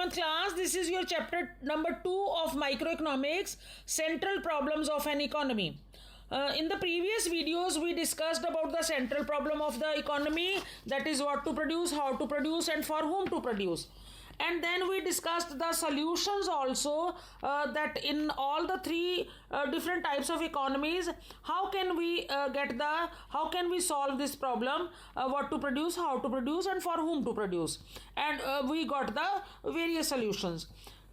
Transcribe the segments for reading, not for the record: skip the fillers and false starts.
11th class. This is your chapter number 2 of microeconomics, central problems of an economy. In the previous videos, we discussed about the central problem of the economy, that is what to produce, how to produce, and for whom to produce. And then we discussed the solutions also, that in all the three different types of economies, how can we solve this problem, what to produce, how to produce, and for whom to produce. And we got the various solutions.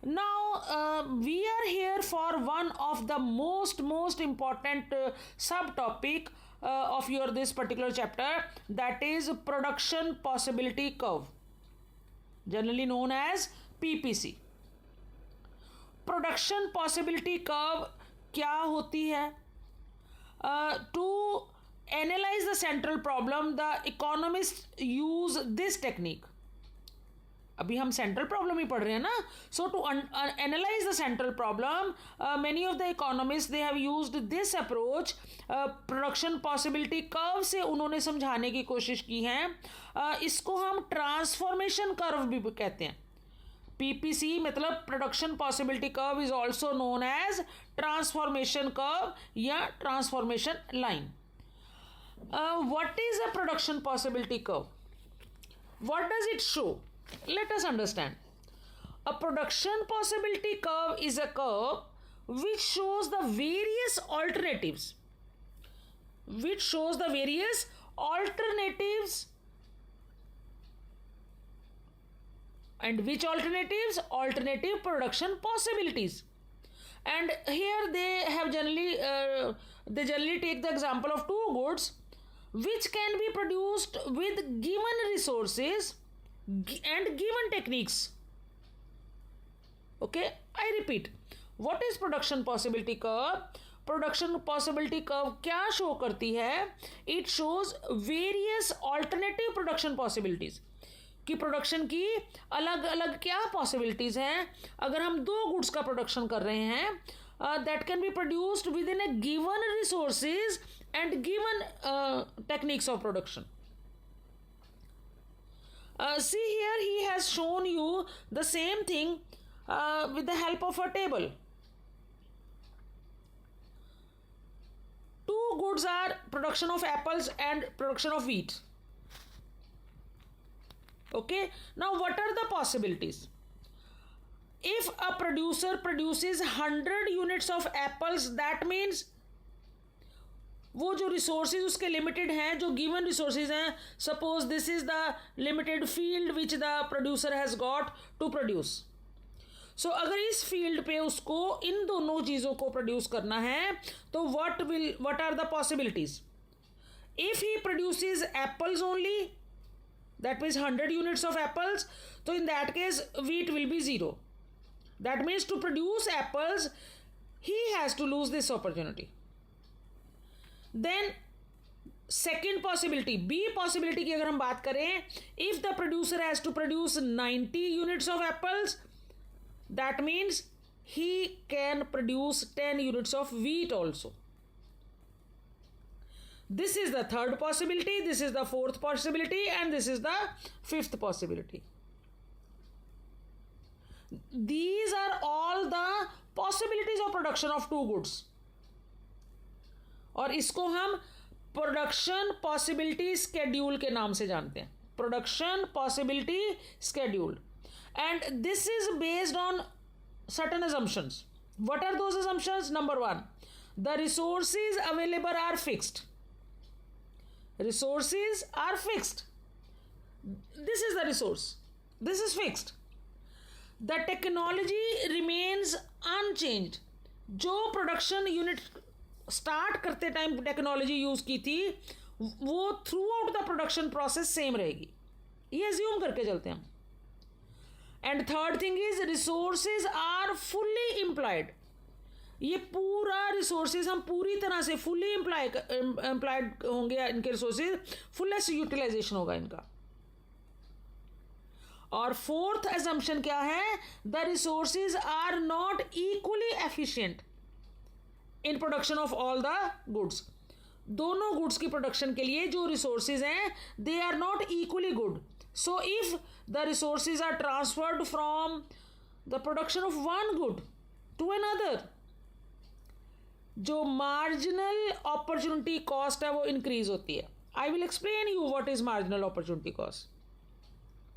Now we are here for one of the most subtopic of your this particular chapter, that is production possibility curve, generally known as PPC. Production possibility curve क्या होती है? To analyse the central problem the economist use this technique. अभी हम central problem ही पढ़ रहे हैं ना. So to analyse the central problem, many of the economist they have used this approach. Production possibility curve से उन्होंने समझाने की कोशिश की है. इसको हम ट्रांसफॉर्मेशन कर्व भी कहते हैं. पीपीसी मतलब production possibility curve is also known as transformation curve या transformation line. What is a production possibility curve? What does it show? Let us understand. A production possibility curve is a curve which shows the various alternatives. And which alternatives? Alternative production possibilities. And here they generally take the example of two goods which can be produced with given resources and given techniques. Okay, I repeat, what is production possibility curve? Production possibility curve क्या show करती है? It shows various alternative production possibilities. कि production की अलग अलग क्या possibilities हैं. अगर हम दो गुड्स का प्रोडक्शन कर रहे हैं, that can be produced with in A given resources and given techniques of production. See here, he has shown you the same thing with the help of a table. Two goods are production of apples and production of wheat. Okay, now what are the possibilities? If a producer produces 100 units of apples, that means वो जो resources उसके limited हैं, जो given resources हैं, suppose this is the limited field which the producer has got to produce. So अगर इस field पे उसको इन दोनों चीज़ों को प्रोड्यूस करना है, तो what are the possibilities? If he produces apples only, that means 100 units of apples, तो in that case wheat will be 0. That means to produce apples he has to lose this opportunity. Then second possibility, B possibility की अगर हम बात करें, if the producer has to produce 90 units of apples, that means he can produce 10 units of wheat also. This is the third possibility, this is the fourth possibility, and this is the fifth possibility. These are all the possibilities of production of two goods. और इसको हम production possibility schedule के नाम से जानते हैं. Production possibility schedule. And this is based on certain assumptions. What are those assumptions? Number 1, the resources available are fixed. Resources are fixed. This is the resource. This is fixed. The technology remains unchanged. जो production unit start करते time technology use की थी, वो throughout the production process same रहेगी. ये assume करके चलते हैं हम. And third thing is resources are fully employed. ये पूरा रिसोर्सेज हम पूरी तरह से फुल्ली एम्प्लॉयड होंगे, इनके रिसोर्सेज फुलेस्ट यूटिलाइजेशन होगा इनका. और फोर्थ एजम्पशन क्या है? The resources are not equally efficient in production of all the goods. दोनों गुड्स की प्रोडक्शन के लिए जो रिसोर्सेज हैं, they are not equally good. So if the resources are transferred from the production of one good to another, जो marginal opportunity cost है वो increase होती है. I will explain you what is marginal opportunity cost.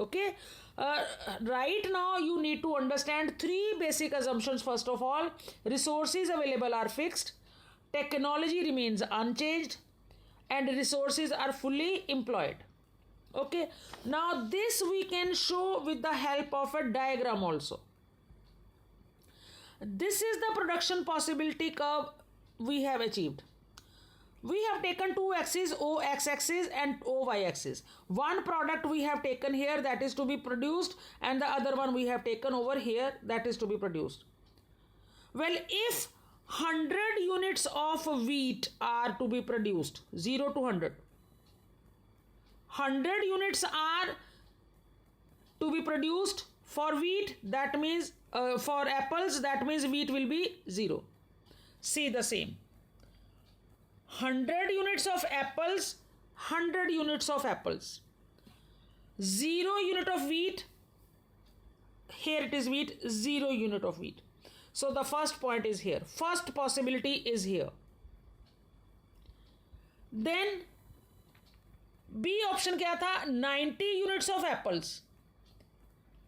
Okay, right now you need to understand three basic assumptions. First of all, resources available are fixed, technology remains unchanged, and resources are fully employed. Okay, now this we can show with the help of a diagram also. This is the production possibility curve we have achieved. We have taken two axes, O x-axis and O y-axis. One product we have taken here, that is to be produced, and the other one we have taken over here, that is to be produced. Well, if 100 units of wheat are to be produced, 0 to 100, 100 units are to be produced for wheat, that means for apples, that means wheat will be 0. See the same. 100 units of apples, 100 units of apples. 0 unit of wheat, here it is wheat, 0 unit of wheat. So the first point is here. First possibility is here. Then B option क्या था? 90 units of apples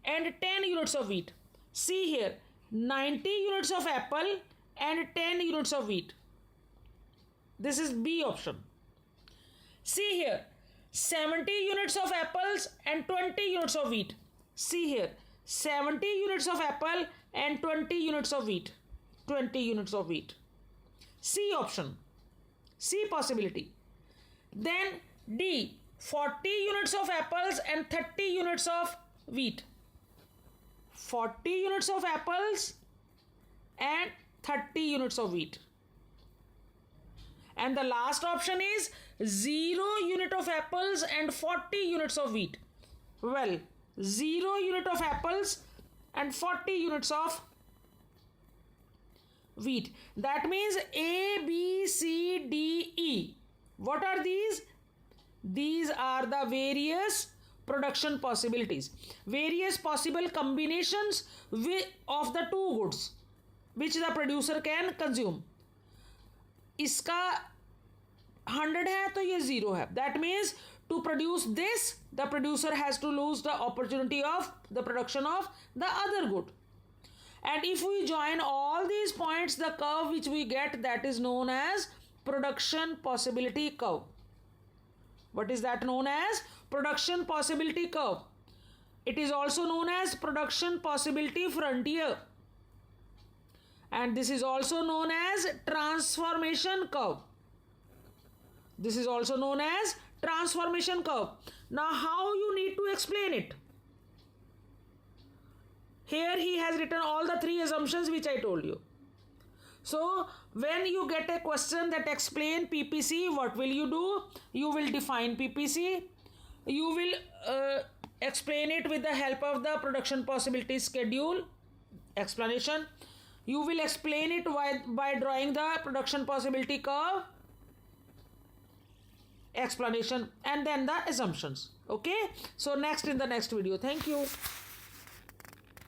and 10 units of wheat. See here, 90 units of apple and 10 units of wheat. This is B option. See here, 70 units of apples and 20 units of wheat. See here, 70 units of apple and 20 units of wheat. 20 units of wheat. C option. C possibility. Then D, 40 units of apples and 30 units of wheat. 40 units of apples and 30 units of wheat. And the last option is 0 unit of apples and 40 units of wheat. Well, 0 unit of apples and 40 units of wheat. That means A, B, C, D, E. What are these? These are the various production possibilities. Various possible combinations of the two goods which the producer can consume. इसका 100 है तो ये 0 है. That means to produce this, the producer has to lose the opportunity of the production of the other good. And if we join all these points, the curve which we get, that is known as production possibility curve. What is that known as? Production possibility curve. It is also known as production possibility frontier. And this is also known as transformation curve. This is also known as transformation curve. Now, how you need to explain it? Here he has written all the three assumptions which I told you. So, when you get a question that explain PPC, what will you do? You will define PPC. You will explain it with the help of the production possibility schedule explanation. You will explain it by drawing the production possibility curve explanation and then the assumptions. Okay, so next in the next video. Thank you.